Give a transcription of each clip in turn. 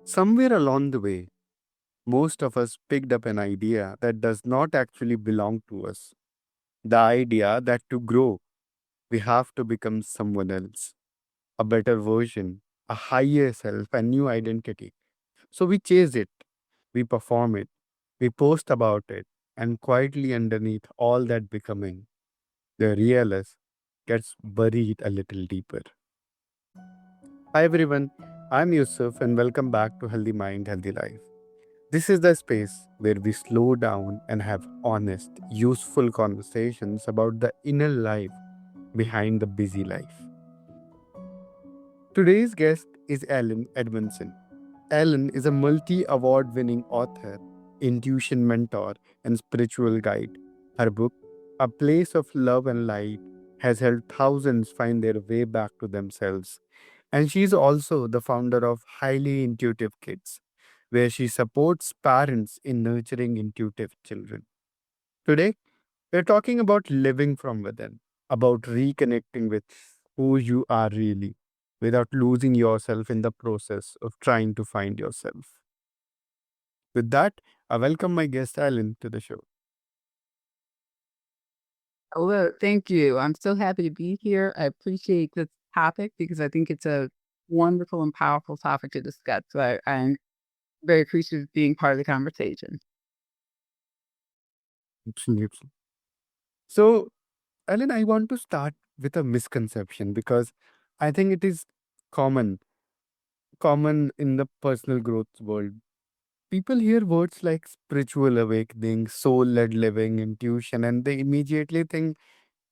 Somewhere along the way, most of us picked up an idea that does not actually belong to us. The idea that to grow, we have to become someone else, a better version, a higher self, a new identity. So we chase it, we perform it, we post about it, and quietly underneath all that becoming, the real us gets buried a little deeper. Hi everyone, I'm Yusuf and welcome back to Healthy Mind, Healthy Life. This is the space where we slow down and have honest, useful conversations about the inner life behind the busy life. Today's guest is Ellen Edmondson. Ellen is a multi award winning author, intuition mentor, and spiritual guide. Her book, A Place of Love and Light, has helped thousands find their way back to themselves. And she is also the founder of Highly Intuitive Kids, where she supports parents in nurturing intuitive children. Today, we're talking about living from within, about reconnecting with who you are really without losing yourself in the process of trying to find yourself. With that, I welcome my guest Alan to the show. Hello, thank you. I'm so happy to be here. I appreciate this topic because I think it's a wonderful and powerful topic to discuss. I'm very appreciative of being part of the conversation. Absolutely. So, Alan, I want to start with a misconception because I think it is common, common in the personal growth world. People hear words like spiritual awakening, soul led living, intuition, and they immediately think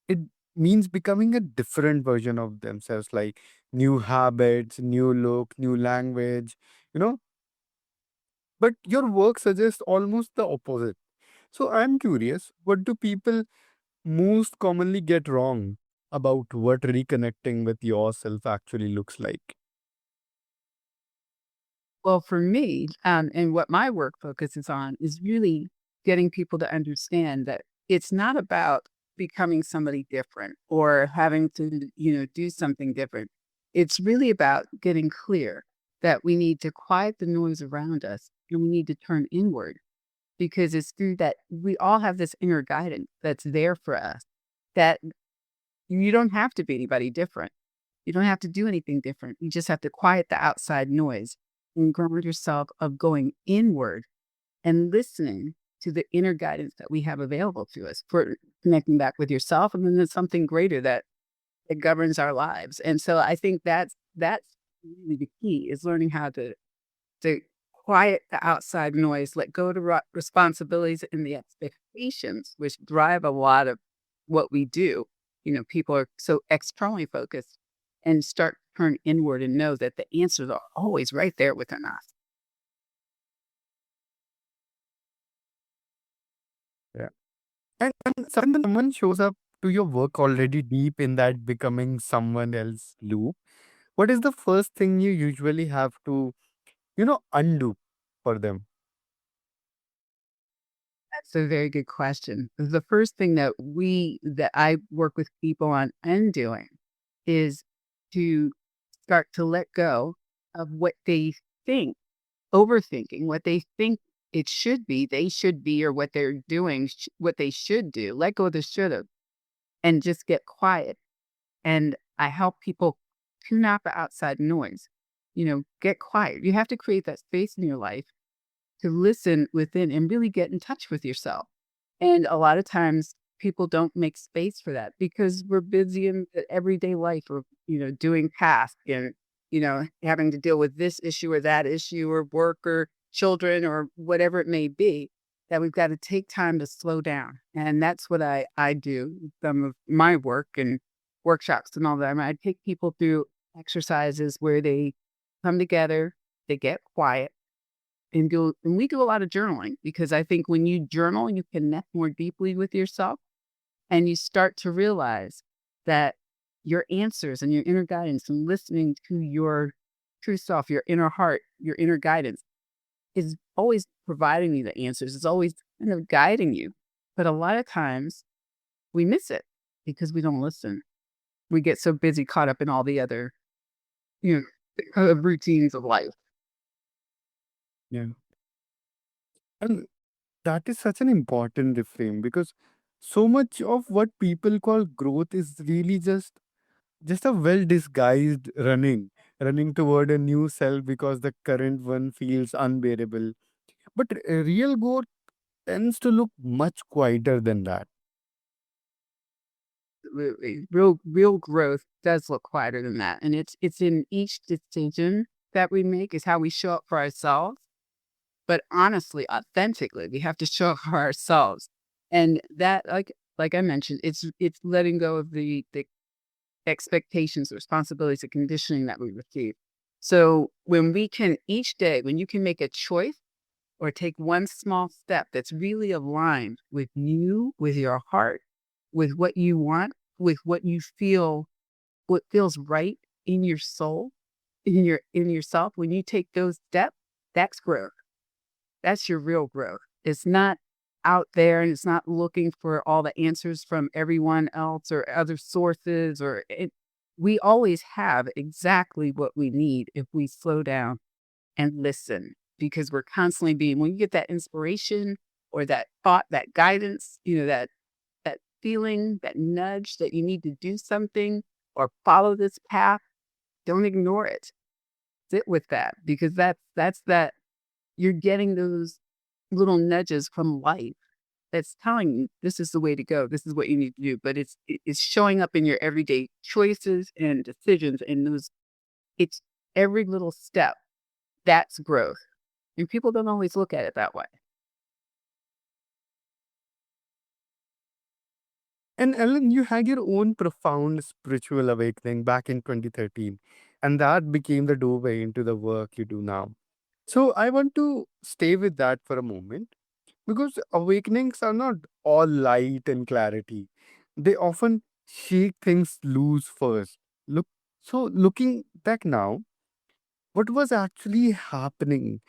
it means becoming a different version of themselves, like new habits, new look, new language, you know. But your work suggests almost the opposite. So I'm curious, what do people most commonly get wrong about what reconnecting with yourself actually looks like? Well, for me, and what my work focuses on is really getting people to understand that it's not about becoming somebody different or having to, do something different. It's really about getting clear that we need to quiet the noise around us and we need to turn inward because it's through that we all have this inner guidance that's there for us that you don't have to be anybody different. You don't have to do anything different. You just have to quiet the outside noise and ground yourself of going inward and listening to the inner guidance that we have available to us for connecting back with yourself. And then there's something greater that governs our lives. And so I think that's really the key is learning how to quiet the outside noise, let go of the responsibilities and the expectations, which drive a lot of what we do. People are so externally focused and start to turn inward and know that the answers are always right there within us. Yeah. And someone shows up to your work already deep in that becoming someone else loop, what is the first thing you usually have to, undo for them? That's a very good question. The first thing that I work with people on undoing is to start to let go of what they think, overthinking what they think they should be, or what they're doing, what they should do. Let go of the should have and just get quiet. And I help people tune out the outside noise. Get quiet. You have to create that space in your life to listen within and really get in touch with yourself. And a lot of times people don't make space for that because we're busy in the everyday life of, doing tasks and, having to deal with this issue or that issue or work or children or whatever it may be, that we've got to take time to slow down. And that's what I do. Some of my work and workshops and all that. I take people through exercises where they come together, they get quiet and we do a lot of journaling because I think when you journal, you connect more deeply with yourself and you start to realize that your answers and your inner guidance and listening to your true self, your inner heart, your inner guidance is always providing you the answers. It's always kind of guiding you. But a lot of times we miss it because we don't listen. We get so busy caught up in all the other, you routines of life. Yeah. And that is such an important reframe because so much of what people call growth is really just a well disguised running toward a new self because the current one feels unbearable. But real growth tends to look much quieter than that. Real growth does look quieter than that, and it's in each decision that we make is how we show up for ourselves. But honestly, authentically, we have to show up for ourselves, and that, like I mentioned, it's letting go of the expectations, responsibilities, and conditioning that we receive. So when we can each day, when you can make a choice or take one small step that's really aligned with you, with your heart, with what you want, with what you feel, what feels right in your soul, in yourself, when you take those steps, that's growth. That's your real growth. It's not out there and it's not looking for all the answers from everyone else or other sources we always have exactly what we need if we slow down and listen because we're constantly being when you get that inspiration or that thought, that guidance, that feeling, that nudge that you need to do something or follow this path, don't ignore it. Sit with that because that's that you're getting those little nudges from life that's telling you this is the way to go. This is what you need to do. But it's showing up in your everyday choices and decisions and those it's every little step. That's growth. And people don't always look at it that way. And Ellen, you had your own profound spiritual awakening back in 2013, and that became the doorway into the work you do now. So I want to stay with that for a moment because awakenings are not all light and clarity. They often shake things loose first. Looking back now, what was actually happening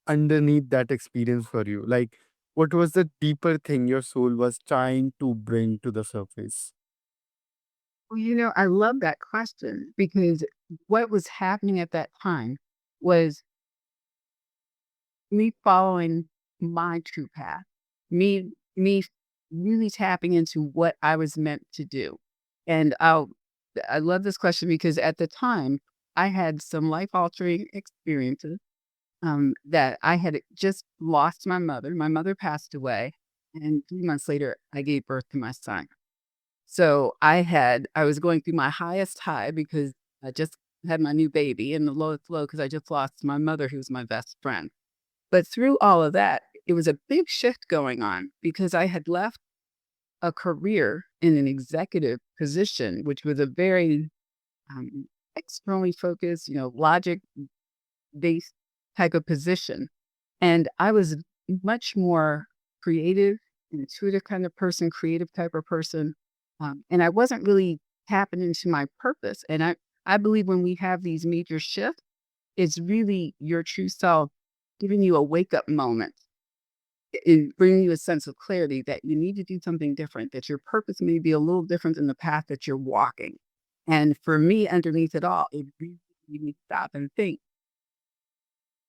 underneath that experience for you? Like, what was the deeper thing your soul was trying to bring to the surface? Well, I love that question because what was happening at that time was me following my true path, me really tapping into what I was meant to do. And I love this question because at the time I had some life altering experiences that I had just lost my mother. My mother passed away, and 3 months later, I gave birth to my son. So I was going through my highest high because I just had my new baby, and the lowest low because I just lost my mother, who was my best friend. But through all of that, it was a big shift going on because I had left a career in an executive position, which was a very externally focused, logic based type of position. And I was much more creative, intuitive kind of person, creative type of person. And I wasn't really tapping into my purpose. And I believe when we have these major shifts, it's really your true self giving you a wake up moment and bringing you a sense of clarity that you need to do something different, that your purpose may be a little different than the path that you're walking. And for me, underneath it all, it really made me stop and think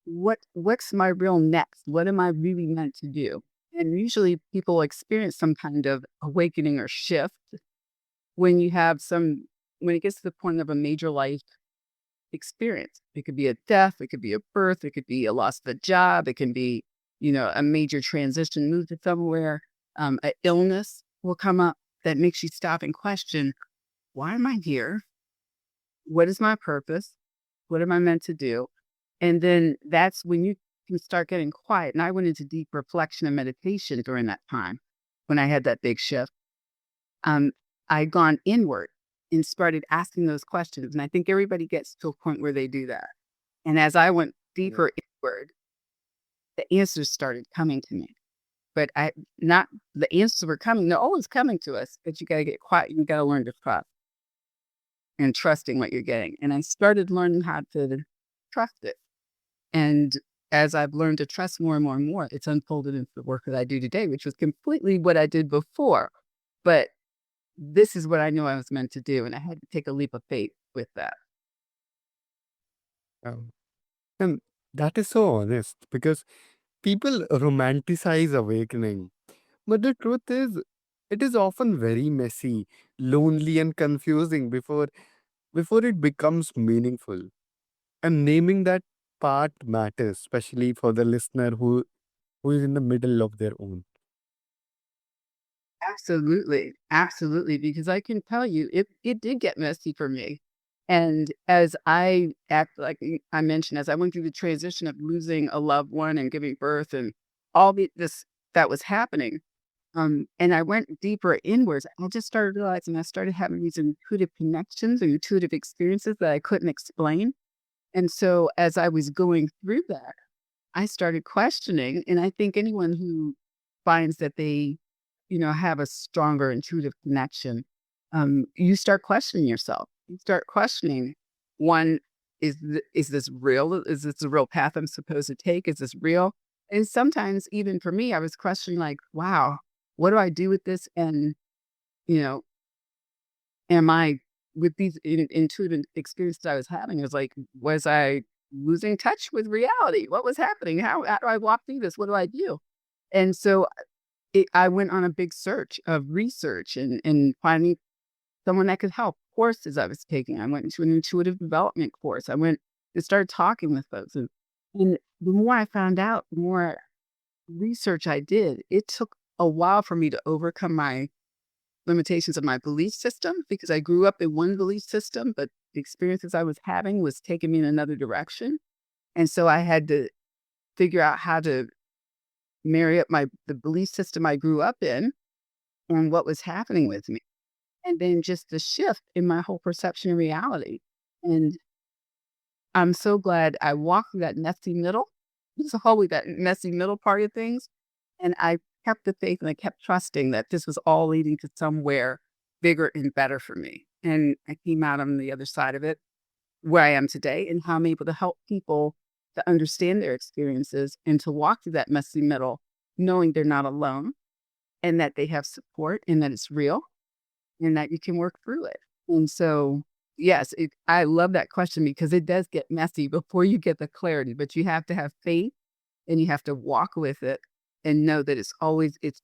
what's my real next? What am I really meant to do? And usually people experience some kind of awakening or shift when you have some when it gets to the point of a major life experience. It could be a death, it could be a birth, it could be a loss of a job, it can be, a major transition, move to somewhere. An illness will come up that makes you stop and question, why am I here? What is my purpose? What am I meant to do? And then that's when you can start getting quiet. And I went into deep reflection and meditation during that time when I had that big shift. Um, I'd gone inward and started asking those questions. And I think everybody gets to a point where they do that. And as I went Yeah. deeper inward, the answers started coming to me. But I not the answers were coming. They're always coming to us, but you gotta get quiet. You gotta learn to trust and trusting what you're getting. And I started learning how to trust it. And as I've learned to trust more and more and more, it's unfolded into the work that I do today, which was completely what I did before. But this is what I knew I was meant to do. And I had to take a leap of faith with that. Um, and That is so honest because people romanticize awakening. But the truth is, it is often very messy, lonely, and confusing before it becomes meaningful. And naming that part matters, especially for the listener who is in the middle of their own. Absolutely, absolutely, because I can tell you it did get messy for me. And as I act like I mentioned, as I went through the transition of losing a loved one and giving birth and all this that was happening, and I went deeper inwards, I just started realizing I started having these intuitive connections and intuitive experiences that I couldn't explain. And so as I was going through that, I started questioning, and I think anyone who finds that they, have a stronger intuitive connection, you start questioning yourself. You start questioning, one, is this real? Is this the real path I'm supposed to take? Is this real? And sometimes, even for me, I was questioning, like, wow, what do I do with this? And you know, am I with these intuitive experiences I was having? It was like, was I losing touch with reality? What was happening? How do I walk through this? What do I do? And so I went on a big search of research and finding someone that could help. Courses I was taking. I went into an intuitive development course. I went to start talking with folks. And the more I found out, the more research I did. It took a while for me to overcome my limitations of my belief system because I grew up in one belief system, but the experiences I was having was taking me in another direction. And so I had to figure out how to marry up the belief system I grew up in and what was happening with me. And then just the shift in my whole perception of reality. And I'm so glad I walked through that messy middle. Just always that messy middle part of things. And I kept the faith and I kept trusting that this was all leading to somewhere bigger and better for me. And I came out on the other side of it where I am today and how I'm able to help people to understand their experiences and to walk through that messy middle, knowing they're not alone and that they have support and that it's real and that you can work through it. And so, yes, I love that question because it does get messy before you get the clarity, but you have to have faith and you have to walk with it and know that it's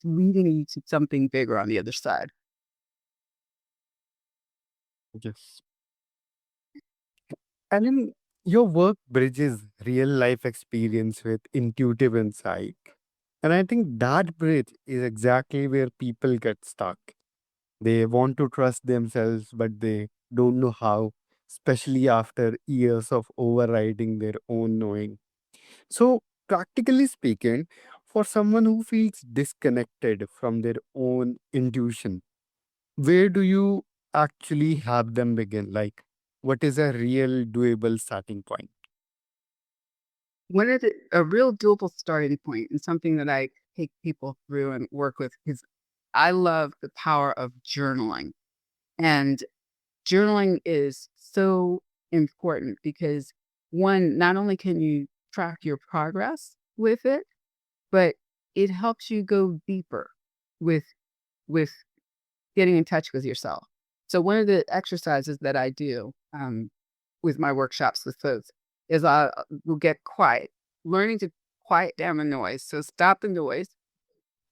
leading you to something bigger on the other side. Yes. And in your work bridges real life experience with intuitive insight. And I think that bridge is exactly where people get stuck. They want to trust themselves, but they don't know how, especially after years of overriding their own knowing. So, practically speaking, for someone who feels disconnected from their own intuition, where do you actually have them begin? Like, what is a real doable starting point? What is it a real doable starting point and something that I take people through and work with because I love the power of journaling. And journaling is so important because one, not only can you track your progress with it, but it helps you go deeper with with getting in touch with yourself. So one of the exercises that I do with my workshops with folks is I will get quiet, learning to quiet down the noise. So stop the noise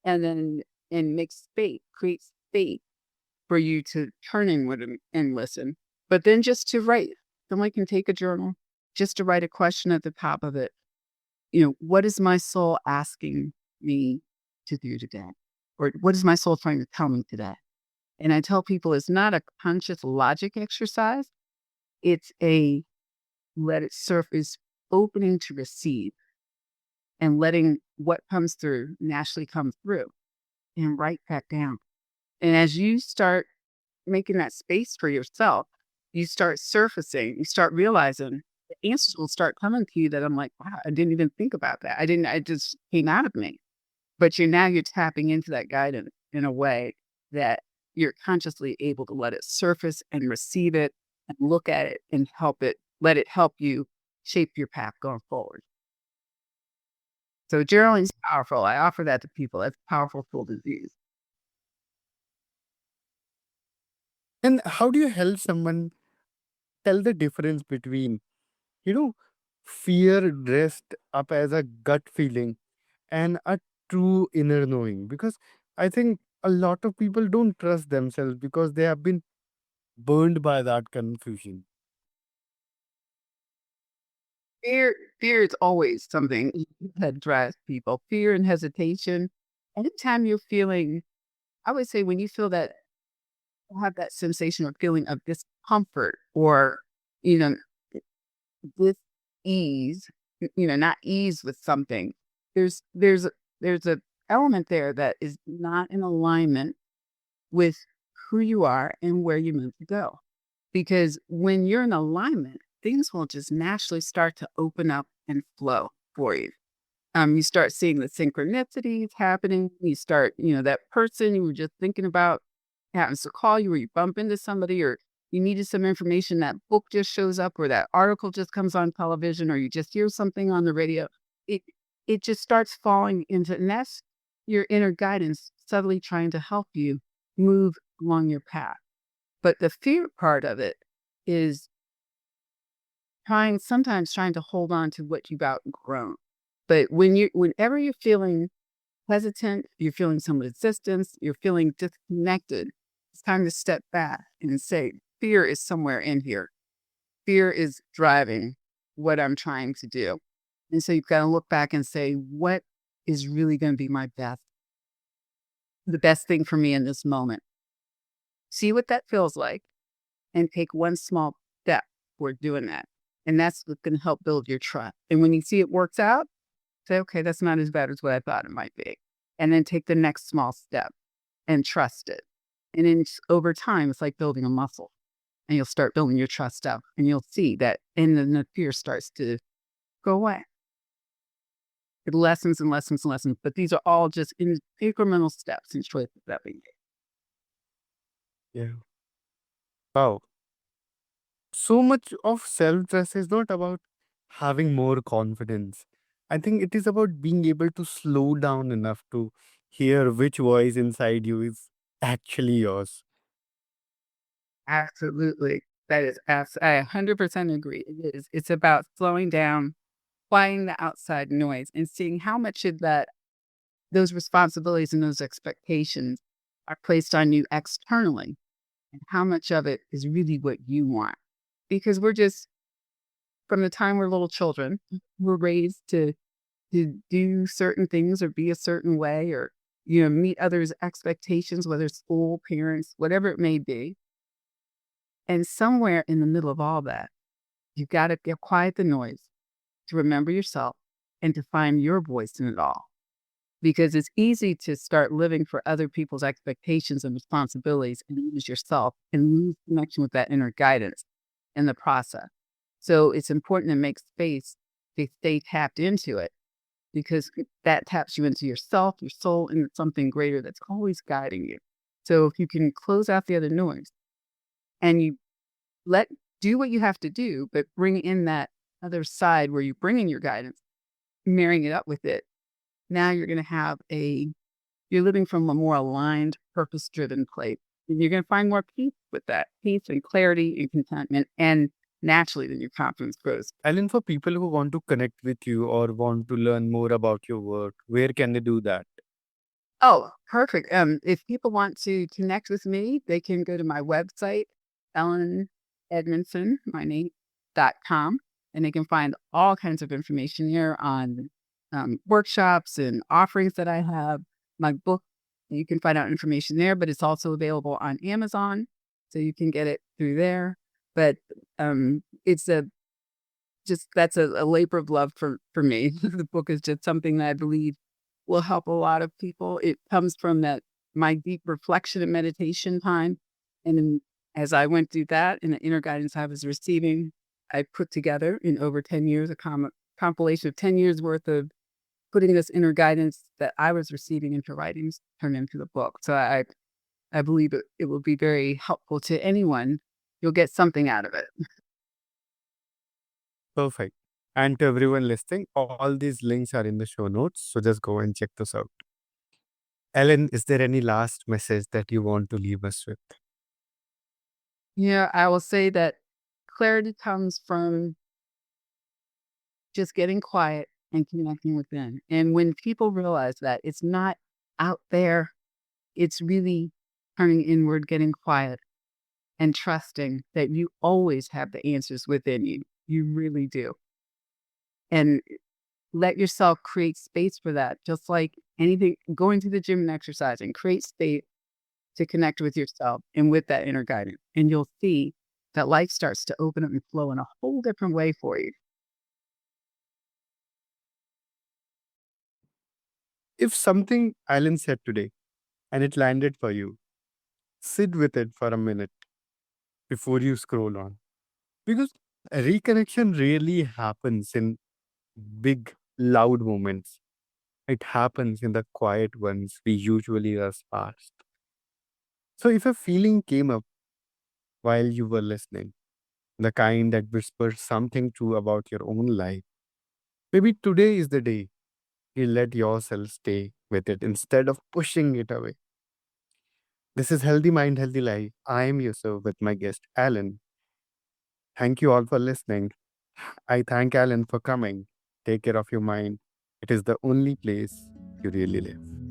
and then and make space, create space for you to turn inward and listen. But then just to write, someone can take a journal just to write a question at the top of it. What is my soul asking me to do today? Or what is my soul trying to tell me today? And I tell people it's not a conscious logic exercise. It's a let it surface, opening to receive and letting what comes through naturally come through and write that down. And as you start making that space for yourself, you start surfacing, you start realizing the answers will start coming to you that I'm like, wow, I didn't even think about that. I just came out of me. But you're tapping into that guidance in a way that you're consciously able to let it surface and receive it and look at it and let it help you shape your path going forward. So journaling is powerful. I offer that to people. That's a powerful tool to use. And how do you help someone tell the difference between, you know, fear dressed up as a gut feeling and a true inner knowing. Because I think a lot of people don't trust themselves because they have been burned by that confusion. Fear is always something that drives people. Fear and hesitation. Anytime you're feeling, I would say when you feel that, have that sensation or feeling of discomfort or, you know, dis ease, not ease with something. There's a element there that is not in alignment with who you are and where you meant to go. Because when you're in alignment, things will just naturally start to open up and flow for you. You start seeing the synchronicities happening. You start, that person you were just thinking about happens to call you, or you bump into somebody, or you needed some information. That book just shows up, or that article just comes on television, or you just hear something on the radio. It it just starts falling into, and that's your inner guidance subtly trying to help you move along your path. But the fear part of it is sometimes trying to hold on to what you've outgrown. But whenever you're feeling hesitant, you're feeling some resistance, you're feeling disconnected, it's time to step back and say, fear is somewhere in here. Fear is driving what I'm trying to do. And so you've got to look back and say, what is really going to be the best thing for me in this moment? See what that feels like and take one small step toward doing that. And that's what's going to help build your trust. And when you see it works out, say, okay, that's not as bad as what I thought it might be. And then take the next small step and trust it. And then over time, it's like building a muscle. And you'll start building your trust up. And you'll see that, and then the fear starts to go away. It lessens and lessens and lessens. But these are all just incremental steps and choices that we make. Yeah. Wow. So much of self trust is not about having more confidence. I think it is about being able to slow down enough to hear which voice inside you is actually yours. Absolutely. That is I 100% agree. It is. It's about slowing down, quieting the outside noise, and seeing how much of those responsibilities and those expectations are placed on you externally, and how much of it is really what you want. Because we're just, from the time we're little children, we're raised to do certain things or be a certain way, or meet others' expectations, whether it's school, parents, whatever it may be. And somewhere in the middle of all that, you've got to get quiet the noise, to remember yourself, and to find your voice in it all. Because it's easy to start living for other people's expectations and responsibilities and lose yourself and lose connection with that inner guidance in the process. So it's important to make space to stay tapped into it, because that taps you into yourself, your soul, and something greater that's always guiding you. So if you can close out the other noise and you let do what you have to do, but bring in that other side where you bring in your guidance, marrying it up with it. Now you're going to have you're living from a more aligned, purpose driven place. And you're going to find more peace with that, peace and clarity and contentment. And naturally, then your confidence grows. Ellen, for people who want to connect with you or want to learn more about your work, where can they do that? Oh, perfect. If people want to connect with me, they can go to my website, Ellen Edmondson, my name.com, and they can find all kinds of information here on workshops and offerings that I have. My book, you can find out information there, but it's also available on Amazon, so you can get it through there. But it's that's a labor of love for me. The book is just something that I believe will help a lot of people. It comes from my deep reflection and meditation time. And as I went through that and the inner guidance I was receiving, I put together in over 10 years a compilation of 10 years worth of putting this inner guidance that I was receiving into writings turned into the book. So I believe it will be very helpful to anyone. You'll get something out of it. Perfect. And to everyone listening, all these links are in the show notes. So just go and check those out. Ellen, is there any last message that you want to leave us with? Yeah, I will say that clarity comes from just getting quiet and connecting within. And when people realize that it's not out there, it's really turning inward, getting quiet, and trusting that you always have the answers within you. You really do. And let yourself create space for that. Just like anything, going to the gym and exercising, create space to connect with yourself and with that inner guidance. And you'll see that life starts to open up and flow in a whole different way for you. If something Alan said today and it landed for you, sit with it for a minute before you scroll on. Because a reconnection rarely happens in big, loud moments. It happens in the quiet ones we usually rush past. So if a feeling came up while you were listening, the kind that whispers something true about your own life, maybe today is the day you let yourself stay with it instead of pushing it away. This is Healthy Mind, Healthy Life. I am Yusuf with my guest, Alan. Thank you all for listening. I thank Alan for coming. Take care of your mind. It is the only place you really live.